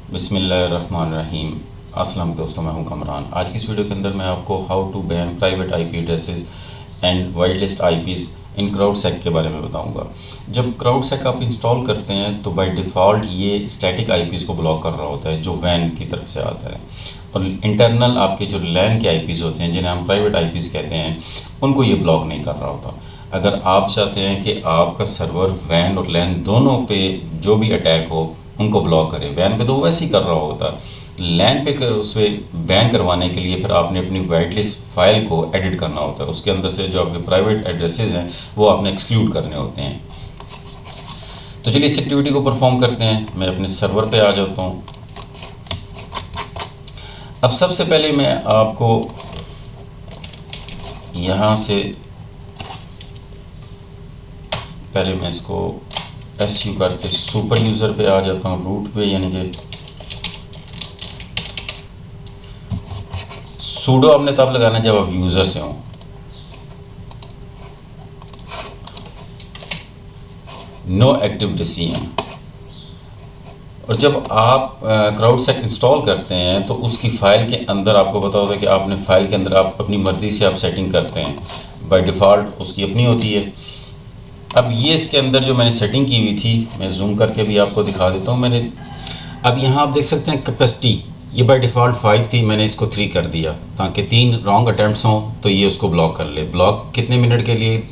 बिस्मिल्लाहिर्रहमानिर्रहीम। अस्सलाम दोस्तों, मैं हूं कमरान। आज की इस वीडियो के अंदर मैं आपको how to ban private IP addresses and white list IPs in CrowdSec के बारे में बताऊंगा। जब क्राउडसेक आप इंस्टॉल करते हैं तो बाय डिफ़ॉल्ट ये स्टैटिक आईपीज़ को ब्लॉक कर रहा होता है जो वैन की तरफ से आता है, और इंटरनल आपके जो लैन के आईपीज़ होते हैं जिन्हें हम प्राइवेट आईपीज़ कहते हैं उनको ये ब्लॉक नहीं कर रहा होता। अगर आप चाहते हैं कि आपका सर्वर वैन और लैन दोनों पे जो भी अटैक हो उनको ब्लॉक करे, वैन पे तो वो वैसे ही कर रहा होता, लैन पे कर उस बैन करवाने के लिए फिर आपने अपनी वाइट लिस्ट फाइल को एडिट करना होता है। उसके अंदर से जो आपके प्राइवेट एड्रेसेस हैं वो आपने एक्सक्लूड करने होते हैं। तो चलिए इस एक्टिविटी को परफॉर्म करते हैं। मैं अपने सर्वर पे आ जाता हूँ। अब सबसे पहले मैं आपको यहाँ से पहले मैं इसको SU करके सुपर यूज़र पे आ जाता हूँ, रूट पे, यानी कि सूडो आपने तब लगाना है जब आप यूज़र से हों। No active decision. और जब आप क्राउडसेक इंस्टॉल करते हैं तो उसकी फ़ाइल के अंदर आपको पता होता है कि आपने फ़ाइल के अंदर आप अपनी मर्ज़ी से आप सेटिंग करते हैं, बाय डिफ़ॉल्ट उसकी अपनी होती है। अब ये इसके अंदर जो मैंने सेटिंग की हुई थी, मैं जूम करके भी आपको दिखा देता हूँ। मैंने अब यहाँ आप देख सकते हैं कैपेसिटी ये बाय डिफ़ॉल्ट 5 थी, मैंने इसको 3 कर दिया ताकि 3 रॉन्ग अटैम्प्ट्स हों तो ये उसको ब्लॉक कर ले। ब्लॉक कितने मिनट के लिए?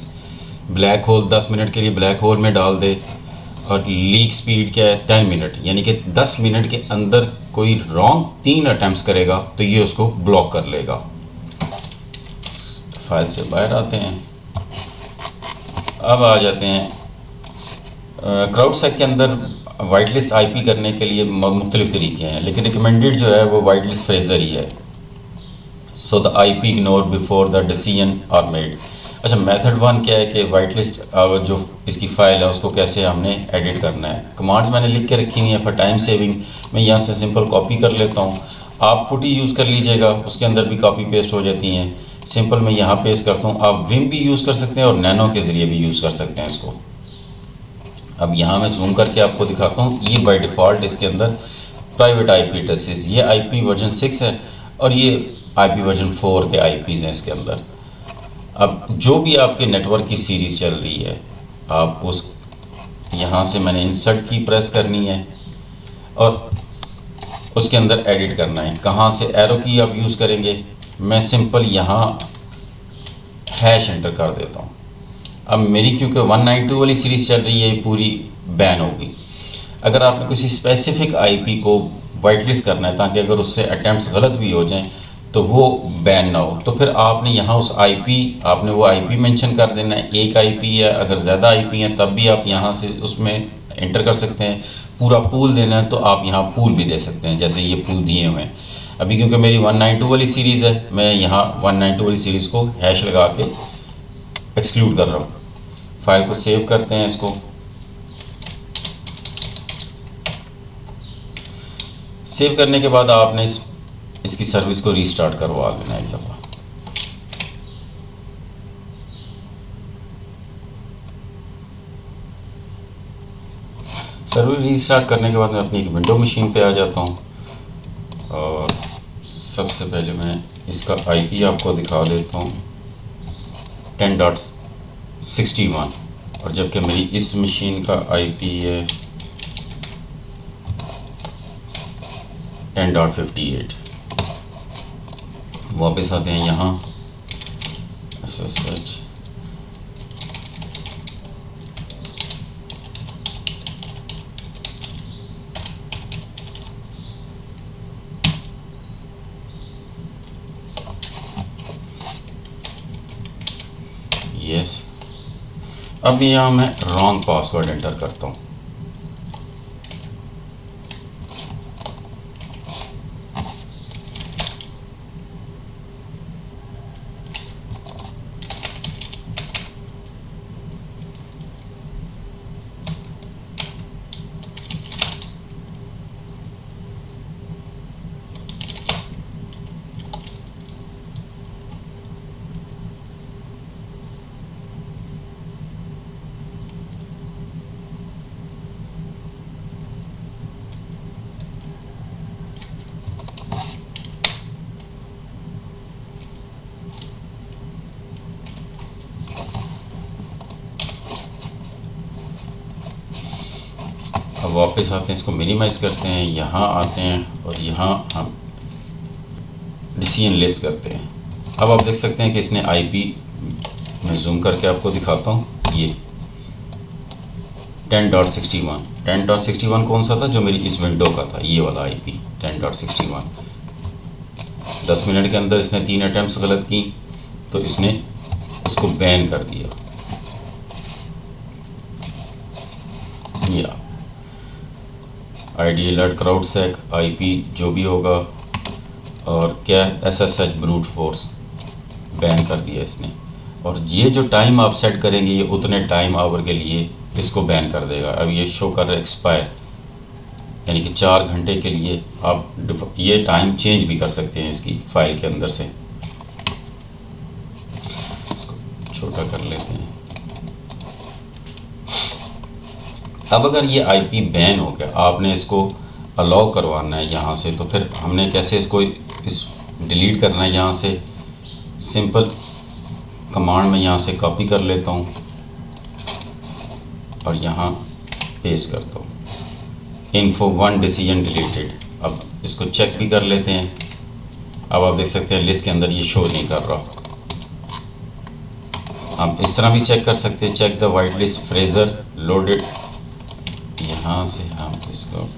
ब्लैक होल 10 मिनट के लिए ब्लैक होल में डाल दे। और लीक स्पीड क्या है? 10 मिनट, यानी कि 10 मिनट के अंदर कोई रॉन्ग 3 अटैम्प्ट्स करेगा तो ये उसको ब्लॉक कर लेगा। फाइल से बाहर आते हैं। अब आ जाते हैं क्राउडसेक के अंदर वाइट लिस्ट आईपी करने के लिए मुख्तलिफ तरीके हैं, लेकिन रिकमेंडेड जो है वो वाइट लिस्ट फ्रेजर ही है। So the IP ignore before the decision are made. अच्छा, मेथड 1 क्या है कि वाइट लिस्ट जो इसकी फ़ाइल है उसको कैसे हमने एडिट करना है। कमांड्स मैंने लिख के रखी हुई है फॉर टाइम सेविंग। मैं यहाँ से सिंपल कॉपी कर लेता हूँ। आप पुटी यूज़ कर लीजिएगा, उसके अंदर भी कॉपी पेस्ट हो जाती हैं। सिंपल मैं यहाँ पेस्ट करता हूँ। आप विम भी यूज़ कर सकते हैं और नैनो के ज़रिए भी यूज़ कर सकते हैं इसको। अब यहाँ मैं जूम करके आपको दिखाता हूँ। ये बाय डिफ़ॉल्ट इसके अंदर प्राइवेट आईपी एड्रेसेस, ये आईपी वर्जन 6 है और ये आईपी वर्जन 4 के आईपीज़ हैं इसके अंदर। अब जो भी आपके नेटवर्क की सीरीज़ चल रही है, आप उस यहाँ से मैंने इंसर्ट की प्रेस करनी है और उसके अंदर एडिट करना है। कहाँ से एरो की आप यूज़ करेंगे? मैं सिंपल यहाँ हैश एंटर कर देता हूँ। अब मेरी क्योंकि 192 वाली सीरीज़ चल रही है, ये पूरी बैन होगी। अगर आपने किसी स्पेसिफिक आईपी को वाइट लिस्ट करना है ताकि अगर उससे अटैम्प्ट्स गलत भी हो जाएं तो वो बैन ना हो, तो फिर आपने यहाँ उस आईपी आपने वो आईपी मेंशन कर देना है। एक आईपी है, अगर ज़्यादा आईपी हैं तब भी आप यहाँ से उसमें एंटर कर सकते हैं। पूरा पूल देना है तो आप यहाँ पूल भी दे सकते हैं, जैसे ये पूल दिए हुए हैं। अभी क्योंकि मेरी 192 वाली सीरीज़ है, मैं यहाँ 192 वाली सीरीज़ को हैश लगा के एक्सक्लूड कर रहा हूँ। फाइल को सेव करते हैं इसको। सेव करने के बाद आपने इसकी सर्विस को रीस्टार्ट करवा लेना एक दफ़ा। सर्वर रीस्टार्ट करने के बाद मैं अपनी एक विंडो मशीन पे आ जाता हूँ और सबसे पहले मैं इसका आईपी आपको दिखा देता हूँ 10.61, और जबकि मेरी इस मशीन का आईपी है 10.58। वापस आते हैं यहाँ SSH, यस। अब यहाँ मैं रॉन्ग पासवर्ड एंटर करता हूँ। वापस आते हैं, इसको मिनिमाइज़ करते हैं, यहाँ आते हैं और यहाँ हम डिसीजन लिस्ट करते हैं। अब आप देख सकते हैं कि इसने आईपी, मैं जूम करके आपको दिखाता हूँ, ये 10.61 कौन सा था, जो मेरी इस विंडो का था, ये वाला आईपी 10.61। 10 मिनट के अंदर इसने 3 अटैम्प्ट्स गलत की तो इसने इसको बैन कर दिया। या आईडी अलर्ट क्राउडसेक आईपी जो भी होगा, और क्या SSH ब्रूट फोर्स बैन कर दिया इसने। और ये जो टाइम आप सेट करेंगे ये उतने टाइम आवर के लिए इसको बैन कर देगा। अब ये शो कर रहा है एक्सपायर, यानी कि 4 घंटे के लिए आप ये टाइम चेंज भी कर सकते हैं इसकी फाइल के अंदर से। इसको छोटा कर लेते हैं। अब अगर ये आईपी बैन हो गया, आपने इसको अलाउ करवाना है यहाँ से, तो फिर हमने कैसे इसको डिलीट करना है। यहाँ से सिंपल कमांड में यहाँ से कॉपी कर लेता हूँ और यहाँ पेस्ट करता हूँ, info 1 डिसीजन डिलीटेड। अब इसको चेक भी कर लेते हैं। अब आप देख सकते हैं लिस्ट के अंदर ये शो नहीं कर रहा। हम इस तरह भी चेक कर सकते हैं, check the white list phraser loaded. यहाँ से हम इसको,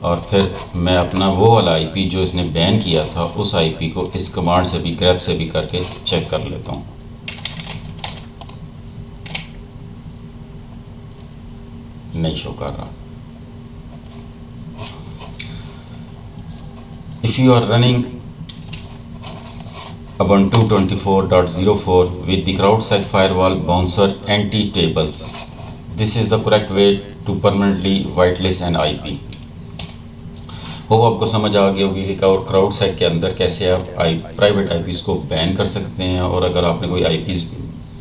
और फिर मैं अपना वो वाला आईपी जो इसने बैन किया था उस आईपी को इस कमांड से भी, ग्रैब से भी करके चेक कर लेता हूँ। नहीं शो कर रहा। If you are running Ubuntu 24.04 with the CrowdSec firewall bouncer anti-tables, this is the correct way to permanently whitelist an IP। Hope आपको समझ आ गया होगी कि CrowdSec के अंदर कैसे आप प्राइवेट आईपीज़ को बैन कर सकते हैं, और अगर आपने कोई आईपीज़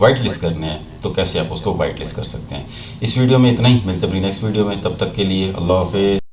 वाइट लिस्ट करने हैं तो कैसे आप उसको वाइट लिस्ट कर सकते हैं। इस वीडियो में इतना ही, मिलते हैं अपनी नेक्स्ट वीडियो में, तब तक के लिए अल्लाह हाफिज़।